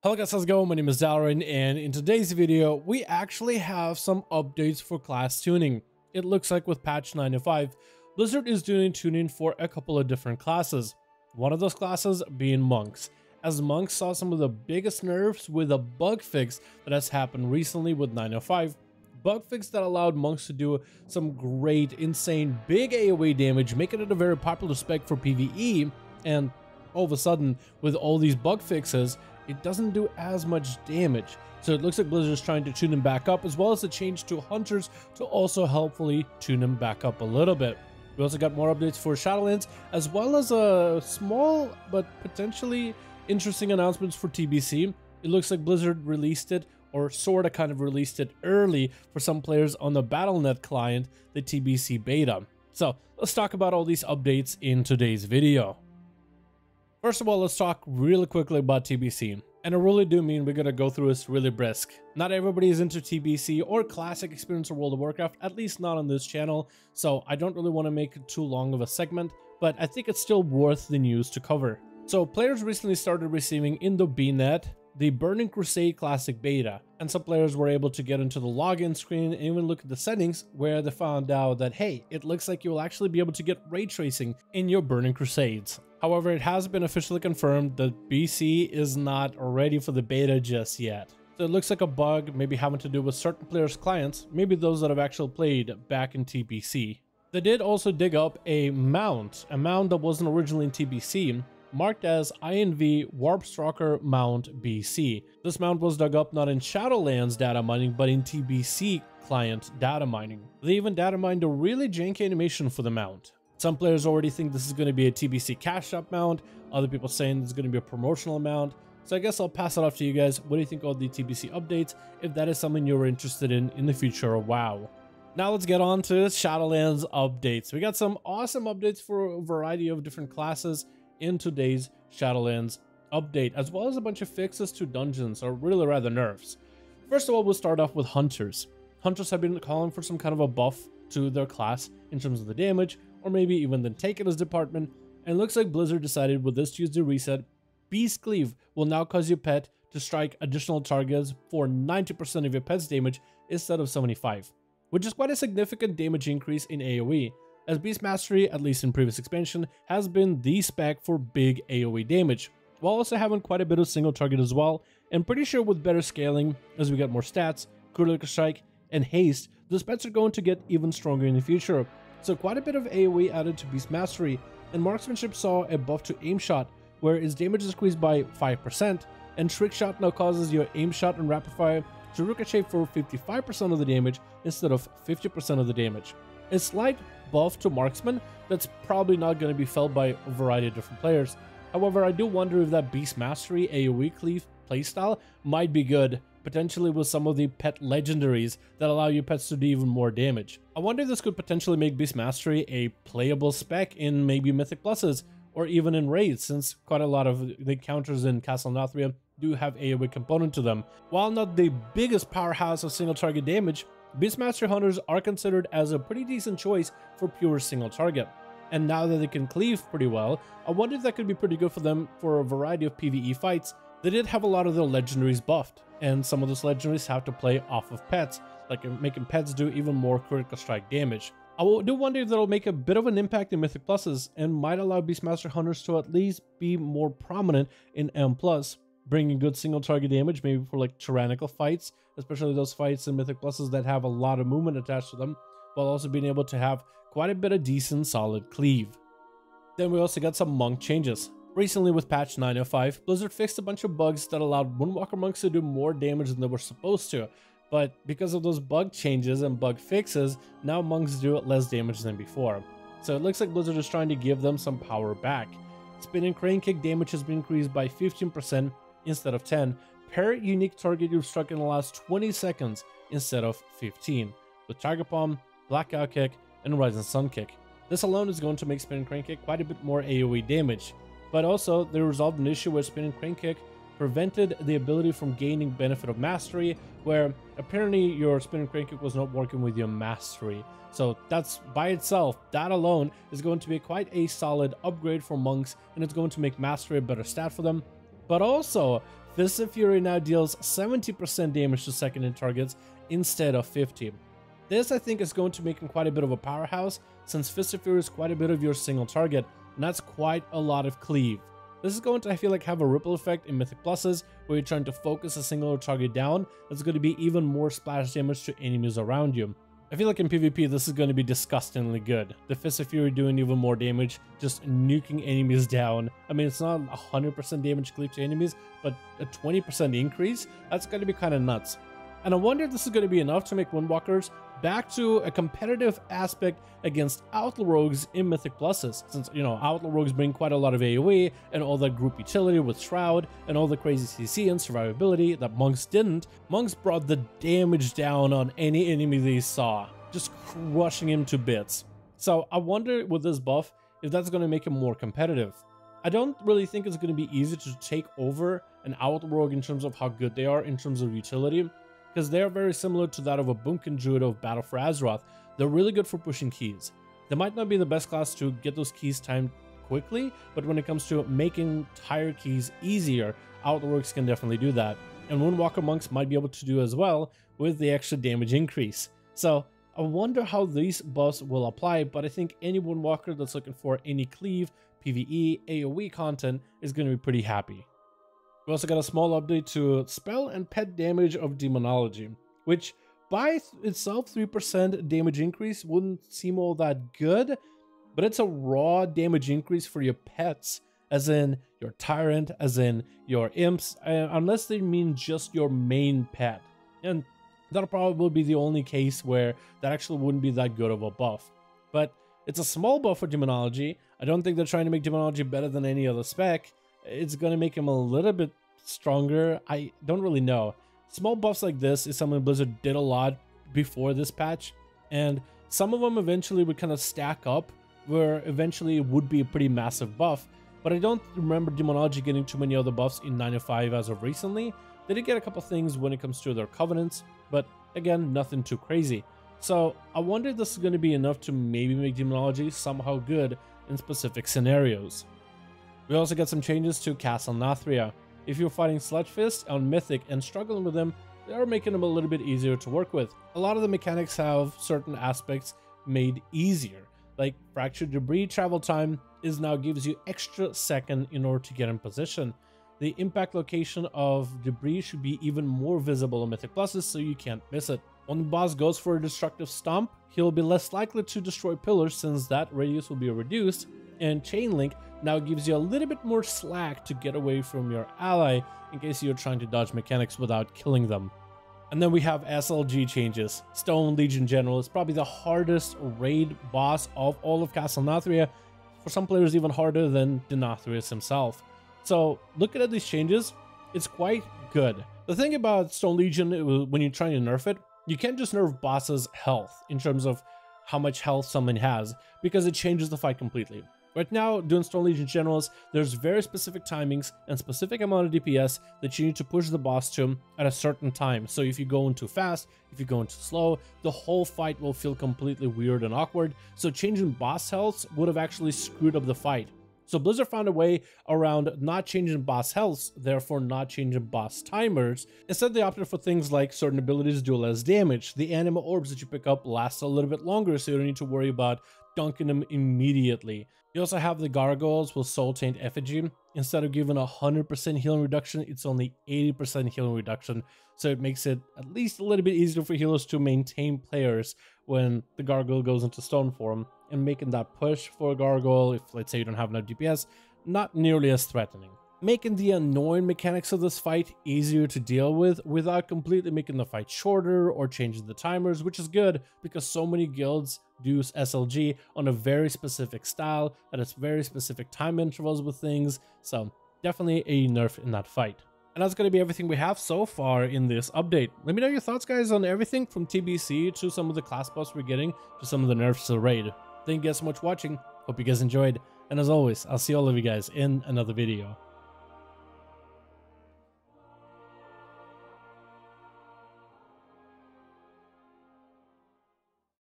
Hello guys, how's it going? My name is Dalaran, and in today's video, we actually have some updates for class tuning. It looks like with patch 9.5, Blizzard is doing tuning for a couple of different classes. One of those classes being monks, as monks saw some of the biggest nerfs with a bug fix that has happened recently with 9.5. Bug fix that allowed monks to do some great, insane, big AoE damage, making it a very popular spec for PvE, and all of a sudden, with all these bug fixes, it doesn't do as much damage. So it looks like Blizzard is trying to tune them back up, as well as a change to hunters to also helpfully tune them back up a little bit. We also got more updates for Shadowlands, as well as a small but potentially interesting announcements for TBC. It looks like Blizzard released it, or sorta kind of released it early for some players on the Battle.net client, the TBC beta. So let's talk about all these updates in today's video. First of all, let's talk really quickly about TBC. And I really do mean we're going to go through this really brisk. Not everybody is into TBC or classic experience of World of Warcraft, at least not on this channel, so I don't really want to make it too long of a segment, but I think it's still worth the news to cover. So players recently started receiving in the BNet the Burning Crusade Classic Beta, and some players were able to get into the login screen and even look at the settings, where they found out that, hey, it looks like you will actually be able to get ray tracing in your Burning Crusades. However, it has been officially confirmed that BC is not ready for the beta just yet. So it looks like a bug maybe having to do with certain players' clients, maybe those that have actually played back in TBC. They did also dig up a mount that wasn't originally in TBC, marked as INV Warpstalker Mount BC. This mount was dug up not in Shadowlands data mining, but in TBC client data mining. They even data mined a really janky animation for the mount. Some players already think this is going to be a TBC cash up mount, other people saying it's going to be a promotional mount. So I guess I'll pass it off to you guys. What do you think of the TBC updates, if that is something you're interested in the future of WoW? Now let's get on to Shadowlands updates. We got some awesome updates for a variety of different classes in today's Shadowlands update, as well as a bunch of fixes to dungeons, or really rather nerfs. First of all, we'll start off with hunters. Hunters have been calling for some kind of a buff to their class in terms of the damage, or maybe even the Taken as department, and it looks like Blizzard decided with this Tuesday reset, Beast Cleave will now cause your pet to strike additional targets for 90% of your pet's damage instead of 75%, which is quite a significant damage increase in AoE, as Beast Mastery, at least in previous expansion, has been the spec for big AoE damage, while also having quite a bit of single target as well, and pretty sure with better scaling, as we get more stats, critical strike, and haste, the pets are going to get even stronger in the future. So quite a bit of AoE added to Beast Mastery, and Marksmanship saw a buff to Aim Shot, where its damage is increased by 5%, and Trick Shot now causes your Aim Shot and Rapid Fire to ricochet for 55% of the damage instead of 50% of the damage. A slight buff to Marksman that's probably not going to be felt by a variety of different players. However, I do wonder if that Beast Mastery AoE Cleave playstyle might be good, potentially with some of the pet legendaries that allow your pets to do even more damage. I wonder if this could potentially make Beast Mastery a playable spec in maybe Mythic Pluses, or even in raids, since quite a lot of the encounters in Castle Nathria do have AoE component to them. While not the biggest powerhouse of single target damage, Beast Mastery Hunters are considered as a pretty decent choice for pure single target. And now that they can cleave pretty well, I wonder if that could be pretty good for them for a variety of PvE fights. They did have a lot of their legendaries buffed, and some of those legendaries have to play off of pets, like making pets do even more critical strike damage. I do wonder if that'll make a bit of an impact in Mythic Pluses, and might allow Beastmaster Hunters to at least be more prominent in M+, bringing good single target damage, maybe for like tyrannical fights, especially those fights in Mythic Pluses that have a lot of movement attached to them, while also being able to have quite a bit of decent solid cleave. Then we also got some monk changes. Recently with patch 9.5, Blizzard fixed a bunch of bugs that allowed Moonwalker monks to do more damage than they were supposed to, but because of those bug changes and bug fixes, now monks do less damage than before. So it looks like Blizzard is trying to give them some power back. Spin and Crane Kick damage has been increased by 15% instead of 10, per unique target you've struck in the last 20 seconds instead of 15, with Target Palm, Blackout Kick, and Rising Sun Kick. This alone is going to make Spin and Crane Kick quite a bit more AoE damage. But also, they resolved an issue where Spin and Crane Kick prevented the ability from gaining benefit of mastery, where apparently your Spin and Crane Kick was not working with your mastery. So that's by itself, that alone is going to be quite a solid upgrade for monks, and it's going to make mastery a better stat for them. But also, Fist of Fury now deals 70% damage to second-hit targets instead of 50. This, I think, is going to make him quite a bit of a powerhouse, since Fist of Fury is quite a bit of your single target, and that's quite a lot of cleave. This is going to, I feel like, have a ripple effect in Mythic Pluses, where you're trying to focus a single target down. That's going to be even more splash damage to enemies around you. I feel like in PvP, this is going to be disgustingly good. The Fist of Fury doing even more damage, just nuking enemies down. I mean, it's not 100% damage cleave to enemies, but a 20% increase, that's going to be kind of nuts. And I wonder if this is going to be enough to make Windwalkers back to a competitive aspect against Outlaw Rogues in Mythic Pluses. Since, you know, Outlaw Rogues bring quite a lot of AoE and all that group utility with Shroud and all the crazy CC and survivability that Monks didn't. Monks brought the damage down on any enemy they saw, just crushing him to bits. So I wonder with this buff if that's going to make him more competitive. I don't really think it's going to be easy to take over an Outlaw Rogue in terms of how good they are in terms of utility, because they are very similar to that of a Boomkin Druid of Battle for Azeroth. They're really good for pushing keys. They might not be the best class to get those keys timed quickly, but when it comes to making tire keys easier, Outlaw Rogues can definitely do that. And Windwalker Monks might be able to do as well with the extra damage increase. So I wonder how these buffs will apply, but I think any Windwalker that's looking for any cleave, PvE, AoE content is going to be pretty happy. We also got a small update to spell and pet damage of Demonology, which by itself 3% damage increase wouldn't seem all that good, but it's a raw damage increase for your pets, as in your Tyrant, as in your Imps, unless they mean just your main pet. And that'll probably be the only case where that actually wouldn't be that good of a buff. But it's a small buff for Demonology. I don't think they're trying to make Demonology better than any other spec. It's going to make him a little bit stronger. I don't really know. Small buffs like this is something Blizzard did a lot before this patch, and some of them eventually would kind of stack up, where eventually it would be a pretty massive buff. But I don't remember Demonology getting too many other buffs in 9.5 as of recently. They did get a couple things when it comes to their covenants, but again, nothing too crazy. So I wonder if this is going to be enough to maybe make Demonology somehow good in specific scenarios. We also got some changes to Castle Nathria. If you're fighting Sludgefist on Mythic and struggling with them, they are making them a little bit easier to work with. A lot of the mechanics have certain aspects made easier, like Fractured Debris travel time is now gives you extra second in order to get in position. The impact location of debris should be even more visible in Mythic Pluses, so you can't miss it. When the boss goes for a destructive stomp, he'll be less likely to destroy pillars since that radius will be reduced, and Chain Link now gives you a little bit more slack to get away from your ally in case you're trying to dodge mechanics without killing them. And then we have SLG changes. Stone Legion General is probably the hardest raid boss of all of Castle Nathria, for some players even harder than Denathrius himself. So looking at these changes, it's quite good. The thing about Stone Legion, when you're trying to nerf it, you can't just nerf boss's health in terms of how much health someone has, because it changes the fight completely. Right now, doing Stone Legion Generals, there's very specific timings and specific amount of DPS that you need to push the boss to at a certain time. So if you go in too fast, if you go in too slow, the whole fight will feel completely weird and awkward. So changing boss health would have actually screwed up the fight. So Blizzard found a way around not changing boss health, therefore not changing boss timers. Instead, they opted for things like certain abilities do less damage. The anima orbs that you pick up last a little bit longer, so you don't need to worry about dunking them immediately. You also have the Gargoyles with Soul Taint Effigy. Instead of giving 100% healing reduction, it's only 80% healing reduction. So it makes it at least a little bit easier for healers to maintain players when the Gargoyle goes into stone form, and making that push for a Gargoyle, if let's say you don't have enough DPS, not nearly as threatening. Making the annoying mechanics of this fight easier to deal with without completely making the fight shorter or changing the timers, which is good because so many guilds do SLG on a very specific style that has very specific time intervals with things. So definitely a nerf in that fight. And that's going to be everything we have so far in this update. Let me know your thoughts, guys, on everything from TBC to some of the class buffs we're getting to some of the nerfs to raid. Thank you guys so much for watching. Hope you guys enjoyed. And as always, I'll see all of you guys in another video.